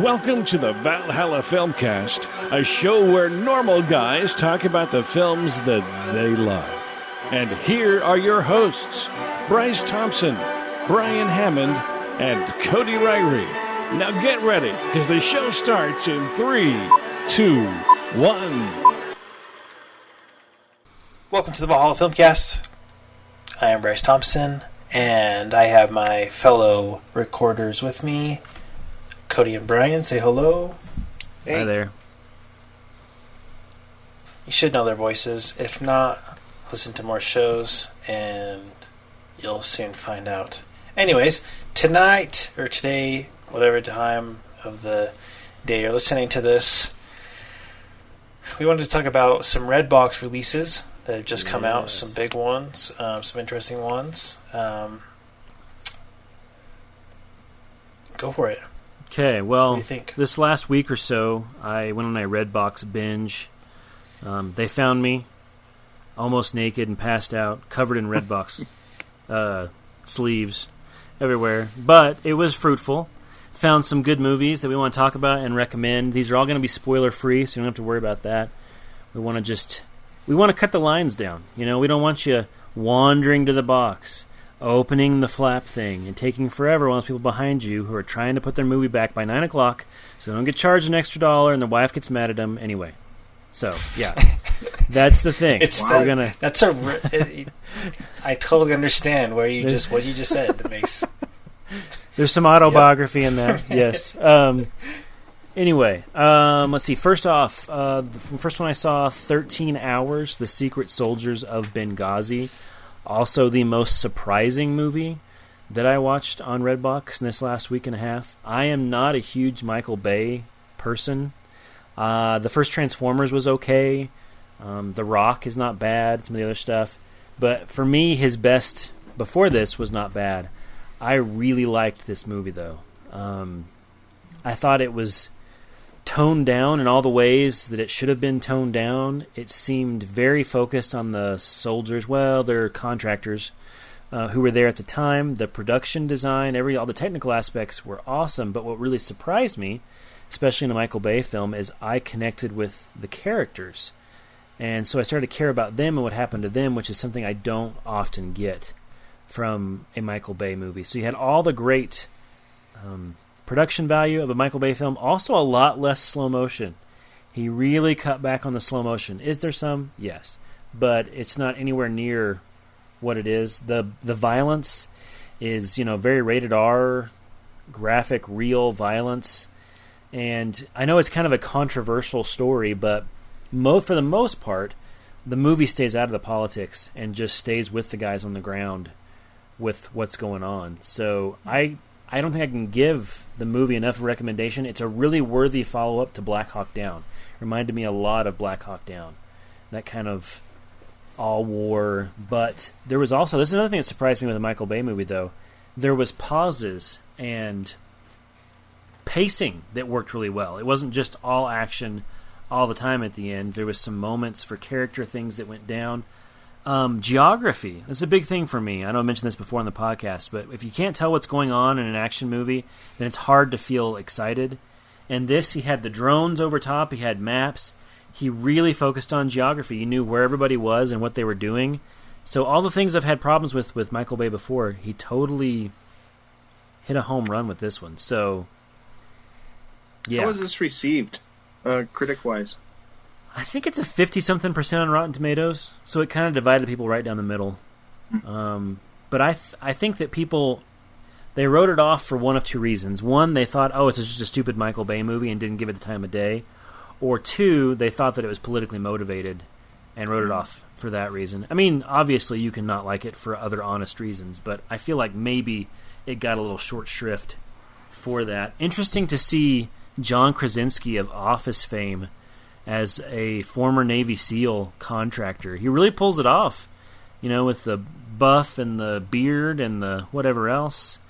Welcome to the Valhalla Filmcast, a show where normal guys talk about the films that they love. And here are your hosts, Bryce Thompson, Brian Hammond, and Cody Ryrie. Now get ready, because the show starts in 3, 2, 1. Welcome to the Valhalla Filmcast. I am Bryce Thompson, and I have my fellow recorders with me, Cody and Brian. Say hello. Hey. Hi there. You should know their voices. If not, listen to more shows, and you'll soon find out. Anyways, tonight, or today, whatever time of the day you're listening to this, we wanted to talk about some Redbox releases that have just come out, some big ones, some interesting ones. Go for it. Okay, well, What do you think? this last week or so, I went on a Redbox binge. They found me almost naked and passed out, covered in Redbox sleeves everywhere. But it was fruitful. Found some good movies that we want to talk about and recommend. These are all going to be spoiler-free, so you don't have to worry about that. We want to cut the lines down. You know, we don't want you wandering to the box, opening the flap thing, and taking forever while those people behind you who are trying to put their movie back by 9 o'clock so they don't get charged an extra $1 and their wife gets mad at them anyway. So, yeah. That's the thing. I totally understand what you just said. That makes... There's some autobiography in that, yes. Anyway, let's see. First off, the first one I saw, 13 Hours, The Secret Soldiers of Benghazi. Also the most surprising movie that I watched on Redbox in this last week and a half. I am not a huge Michael Bay person. The first Transformers was okay. The Rock is not bad. Some of the other stuff. But for me, his best before this was not bad. I really liked this movie, though. I thought it was toned down in all the ways that it should have been toned down. It seemed very focused on the soldiers. Well, they're contractors who were there at the time. The production design, all the technical aspects were awesome. But what really surprised me, especially in a Michael Bay film, is I connected with the characters. And so I started to care about them and what happened to them, which is something I don't often get from a Michael Bay movie. So you had all the great production value of a Michael Bay film, also a lot less slow motion. He really cut back on the slow motion. Is there some? Yes. But it's not anywhere near what it is. The violence is, very rated R, graphic, real violence. And I know it's kind of a controversial story, but for the most part, the movie stays out of the politics and just stays with the guys on the ground with what's going on. So I don't think I can give the movie enough recommendation. It's a really worthy follow-up to Black Hawk Down. Reminded me a lot of Black Hawk Down. That kind of all-war. But there was also... This is another thing that surprised me with a Michael Bay movie, though. There was pauses and pacing that worked really well. It wasn't just all action all the time at the end. There was some moments for character things that went down. Geography. That's a big thing for me. I know I mentioned this before on the podcast, but if you can't tell what's going on in an action movie, then it's hard to feel excited. And this, he had the drones over top, he had maps. He really focused on geography. He knew where everybody was and what they were doing. So all the things I've had problems with Michael Bay before, he totally hit a home run with this one. So, yeah. How was this received, critic-wise? I think it's a 50-something% on Rotten Tomatoes, so it kind of divided people right down the middle. But I think that people, they wrote it off for one of two reasons. One, they thought, it's just a stupid Michael Bay movie and didn't give it the time of day. Or two, they thought that it was politically motivated and wrote it off for that reason. I mean, obviously you can not like it for other honest reasons, but I feel like maybe it got a little short shrift for that. Interesting to see John Krasinski of Office fame as a former Navy SEAL contractor. He really pulls it off, with the buff and the beard and the whatever else.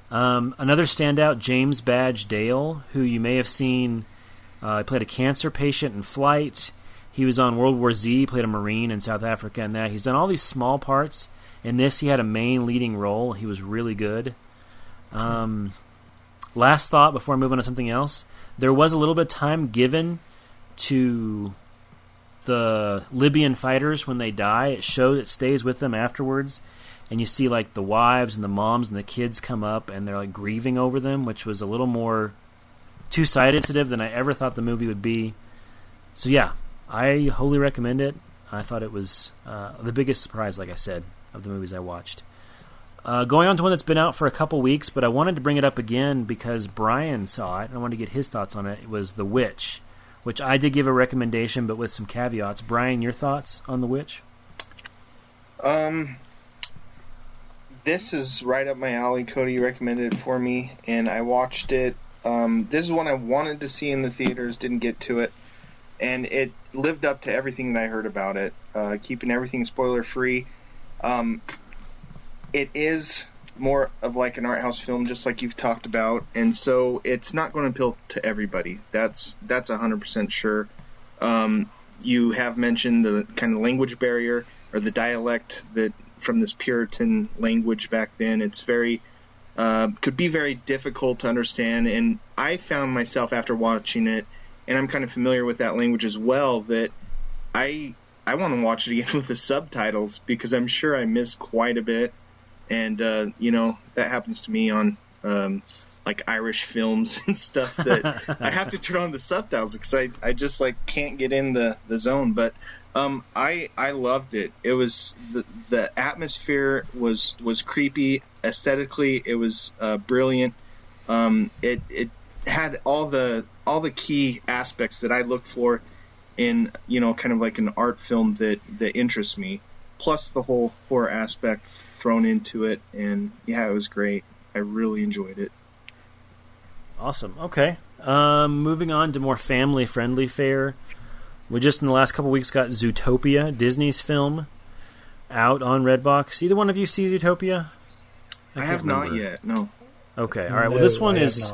Another standout, James Badge Dale, who you may have seen, he played a cancer patient in Flight. He was on World War Z, played a Marine in South Africa and that. He's done all these small parts. In this, he had a main leading role. He was really good. last thought before I move on to something else. There was a little bit of time given to the Libyan fighters when they die. It stays with them afterwards, and you see like the wives and the moms and the kids come up, and they're like grieving over them, which was a little more two-sided than I ever thought the movie would be. So yeah, I wholly recommend it. I thought it was the biggest surprise, like I said, of the movies I watched. Going on to one that's been out for a couple weeks, but I wanted to bring it up again because Brian saw it, and I wanted to get his thoughts on it. It was The Witch, which I did give a recommendation, but with some caveats. Brian, your thoughts on The Witch? This is right up my alley. Cody recommended it for me, and I watched it. This is one I wanted to see in the theaters, didn't get to it, and it lived up to everything that I heard about it, keeping everything spoiler-free. It is more of like an art house film, just like you've talked about, and so it's not going to appeal to everybody. That's 100% sure. You have mentioned the kind of language barrier or the dialect that from this Puritan language back then. It's very could be very difficult to understand, and I found myself after watching it, and I'm kind of familiar with that language as well, that I want to watch it again with the subtitles because I'm sure I missed quite a bit. And, that happens to me on, like, Irish films and stuff that I have to turn on the subtitles because I just, like, can't get in the zone. But I loved it. It was the atmosphere was creepy. Aesthetically, it was brilliant. It had all the key aspects that I look for in, kind of like an art film that interests me, plus the whole horror aspect thrown into it, and yeah, it was great. I really enjoyed it. Awesome. Okay. Moving on to more family-friendly fare. We just in the last couple weeks got Zootopia, Disney's film, out on Redbox. Either one of you see Zootopia? I have not yet, no. Okay, all right. Well, this one is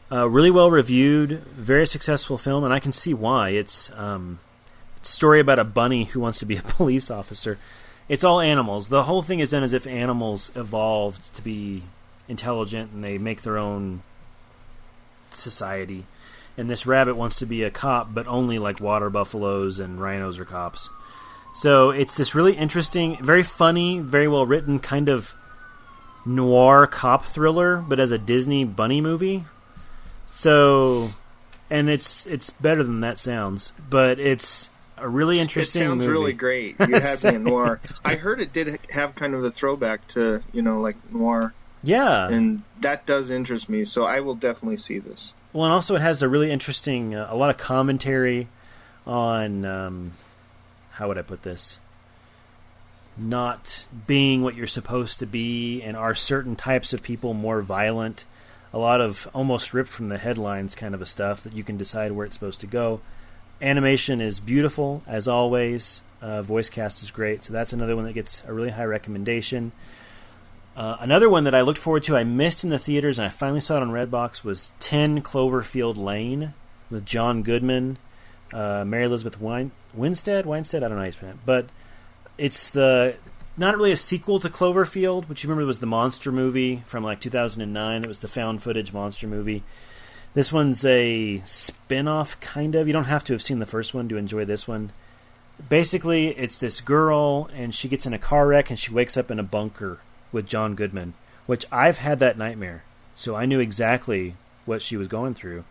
really well reviewed, very successful film, and I can see why. It's a story about a bunny who wants to be a police officer. It's all animals. The whole thing is done as if animals evolved to be intelligent and they make their own society. And this rabbit wants to be a cop, but only like water buffaloes and rhinos are cops. So it's this really interesting, very funny, very well written kind of noir cop thriller, but as a Disney bunny movie. So, and it's better than that sounds, but it's a really interesting movie. It sounds really great. You had me in noir. I heard it did have kind of a throwback to, like noir. Yeah. And that does interest me, so I will definitely see this. Well, and also it has a really interesting, a lot of commentary on, how would I put this? Not being what you're supposed to be, and are certain types of people more violent. A lot of almost ripped from the headlines kind of a stuff that you can decide where it's supposed to go. Animation is beautiful, as always. Voice cast is great, so that's another one that gets a really high recommendation. Another one that I looked forward to, I missed in the theaters, and I finally saw it on Redbox, was 10 Cloverfield Lane with John Goodman, Mary Elizabeth Winstead? I don't know how you spell it. But it's not really a sequel to Cloverfield, which you remember was the monster movie from like 2009. It was the found footage monster movie. This one's a spin-off, kind of. You don't have to have seen the first one to enjoy this one. Basically, it's this girl, and she gets in a car wreck, and she wakes up in a bunker with John Goodman, which I've had that nightmare. So I knew exactly what she was going through.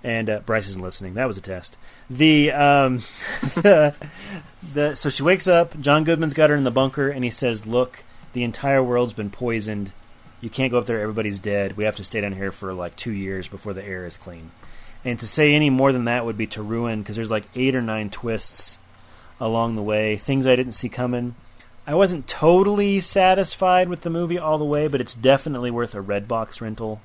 And Bryce isn't listening. That was a test. So she wakes up, John Goodman's got her in the bunker, and he says, look, the entire world's been poisoned. You can't go up there, everybody's dead. We have to stay down here for like 2 years before the air is clean. And to say any more than that would be to ruin, because there's like 8 or 9 twists along the way, things I didn't see coming. I wasn't totally satisfied with the movie all the way, but it's definitely worth a Redbox rental.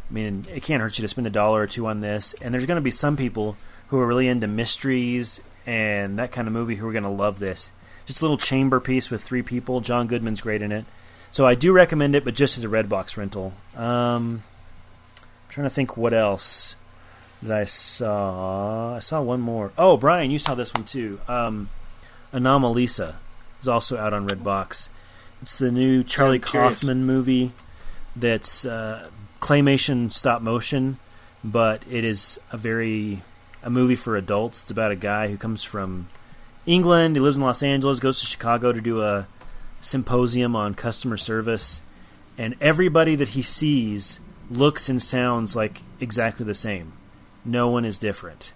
I mean, it can't hurt you to spend $1 or $2 on this, and there's going to be some people who are really into mysteries and that kind of movie who are going to love this. Just a little chamber piece with 3 people. John Goodman's great in it. So I do recommend it, but just as a Redbox rental. Trying to think what else that I saw. I saw one more. Oh, Brian, you saw this one too. Anomalisa is also out on Redbox. It's the new Charlie Kaufman movie that's claymation stop motion, but it is a movie for adults. It's about a guy who comes from England. He lives in Los Angeles, goes to Chicago to do a symposium on customer service, and everybody that he sees looks and sounds like exactly the same. No one is different.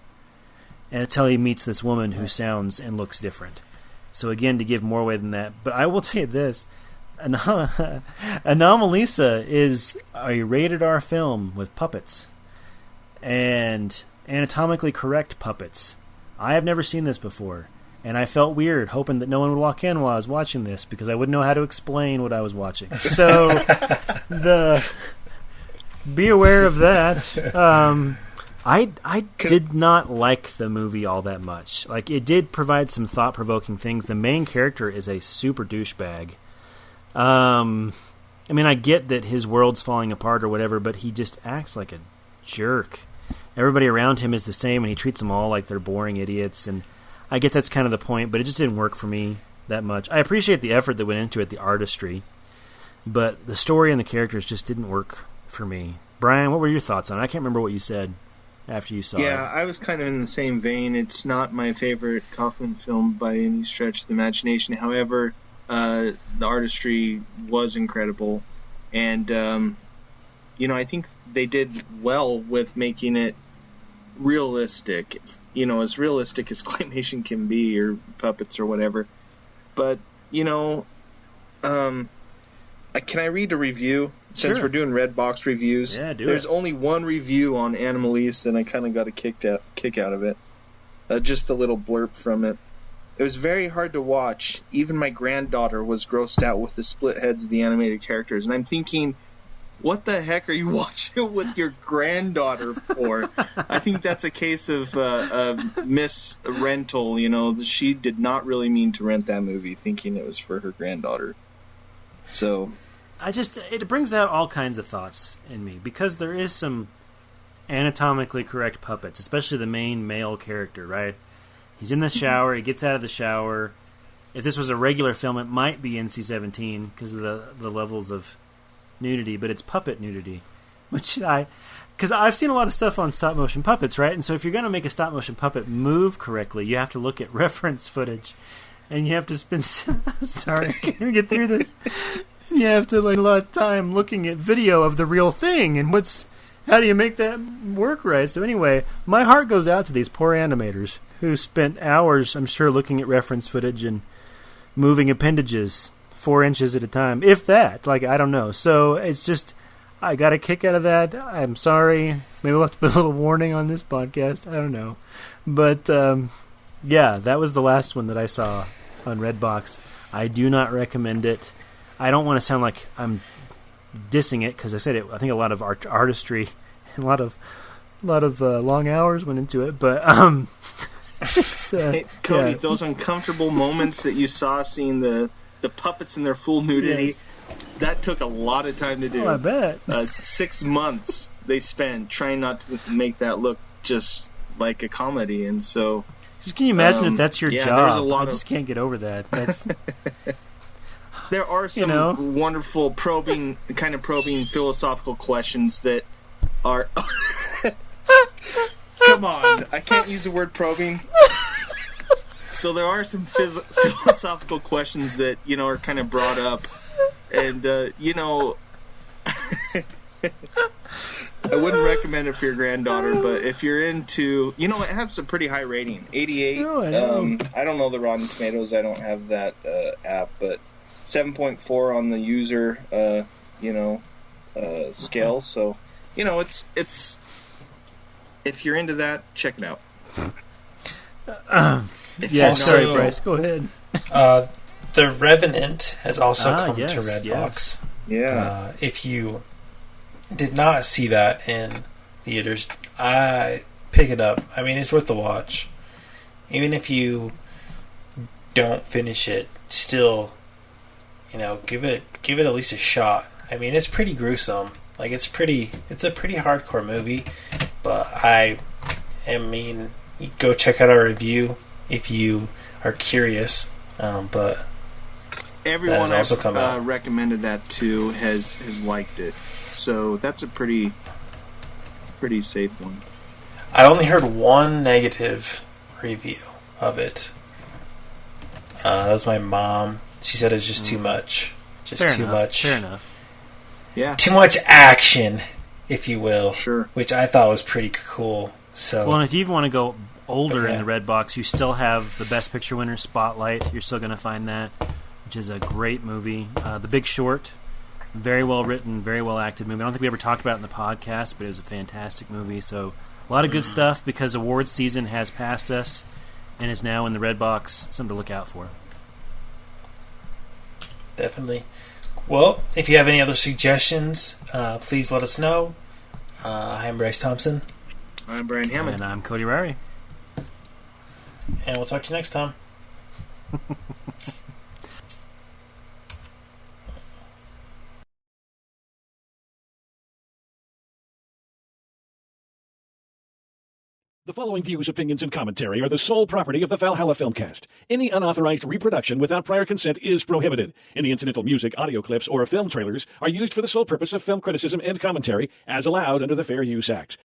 And until he meets this woman who sounds and looks different. So again, to give more away than that, but I will tell you this, Anomalisa is a rated R film with puppets. And anatomically correct puppets. I have never seen this before. And I felt weird, hoping that no one would walk in while I was watching this, because I wouldn't know how to explain what I was watching. So, be aware of that. I did not like the movie all that much. Like, it did provide some thought-provoking things. The main character is a super douchebag. I mean, I get that his world's falling apart or whatever, but he just acts like a jerk. Everybody around him is the same, and he treats them all like they're boring idiots, and I get that's kind of the point, but it just didn't work for me that much. I appreciate the effort that went into it, the artistry, but the story and the characters just didn't work for me. Brian, what were your thoughts on it? I can't remember what you said after you saw it. Yeah, I was kind of in the same vein. It's not my favorite Kaufman film by any stretch of the imagination. However, the artistry was incredible, and I think they did well with making it realistic. As realistic as claymation can be, or puppets or whatever. But, can I read a review? Since Sure. we're doing Redbox reviews. Yeah, There's only one review on Anomalisa, and I kind of got a kick out of it. Just a little blurb from it. It was very hard to watch. Even my granddaughter was grossed out with the split heads of the animated characters. And I'm thinking, what the heck are you watching with your granddaughter for? I think that's a case of misrental. She did not really mean to rent that movie, thinking it was for her granddaughter. So, it brings out all kinds of thoughts in me, because there is some anatomically correct puppets, especially the main male character, right? He's in the shower, he gets out of the shower. If this was a regular film, it might be NC-17 because of the levels of nudity, but it's puppet nudity, because I've seen a lot of stuff on stop motion puppets, right? And so if you're going to make a stop motion puppet move correctly, you have to look at reference footage, and you have to spend sorry, can we get through this? You have to a lot of time looking at video of the real thing, and how do you make that work right? So anyway, my heart goes out to these poor animators who spent hours, I'm sure, looking at reference footage and moving appendages 4 inches at a time, if that. I don't know. So it's just, I got a kick out of that. I'm sorry. Maybe we'll have to put a little warning on this podcast. I don't know. But, yeah, that was the last one that I saw on Redbox. I do not recommend it. I don't want to sound like I'm dissing it, because I said it. I think a lot of artistry and a lot of long hours went into it. But, hey, Cody, yeah. Those uncomfortable moments that you saw seeing the puppets in their full nudity, Yes. that took a lot of time to do. Oh, I bet. 6 months they spent trying not to make that look just like a comedy, and so... Just can you imagine if that's your job? There's a lot I just can't get over that. That's There are some wonderful probing philosophical questions that are... Come on, I can't use the word probing. So there are some philosophical questions that, are kind of brought up. And, I wouldn't recommend it for your granddaughter, but if you're into... it has a pretty high rating. 88. Oh, I don't know the Rotten Tomatoes. I don't have that app, but 7.4 on the user, scale. So, it's... If you're into that, check it out. Yeah, sorry, Bryce. Go ahead. The Revenant has also come yes, to Redbox. yes. Yeah. If you did not see that in theaters, I pick it up. I mean, it's worth the watch. Even if you don't finish it, still, give it at least a shot. I mean, it's pretty gruesome. It's a pretty hardcore movie, but go check out our review if you are curious. But everyone also I've recommended that to has liked it. So that's a pretty safe one. I only heard one negative review of it. That was my mom. She said it's just too much. Just too much. Fair enough. Yeah. Too much action, if you will. Sure. Which I thought was pretty cool. So. Well, and if you even want to go older in the Redbox, you still have the Best Picture winner, Spotlight. You're still going to find that, which is a great movie. The Big Short, very well written, very well acted movie. I don't think we ever talked about it in the podcast, but it was a fantastic movie. So a lot of good stuff because awards season has passed us and is now in the Redbox. Something to look out for. Definitely. Well, if you have any other suggestions, please let us know. I'm Bryce Thompson. I'm Brian Hammond. And I'm Cody Rari. And we'll talk to you next time. The following views, opinions, and commentary are the sole property of the Valhalla Filmcast. Any unauthorized reproduction without prior consent is prohibited. Any incidental music, audio clips, or film trailers are used for the sole purpose of film criticism and commentary as allowed under the Fair Use Act.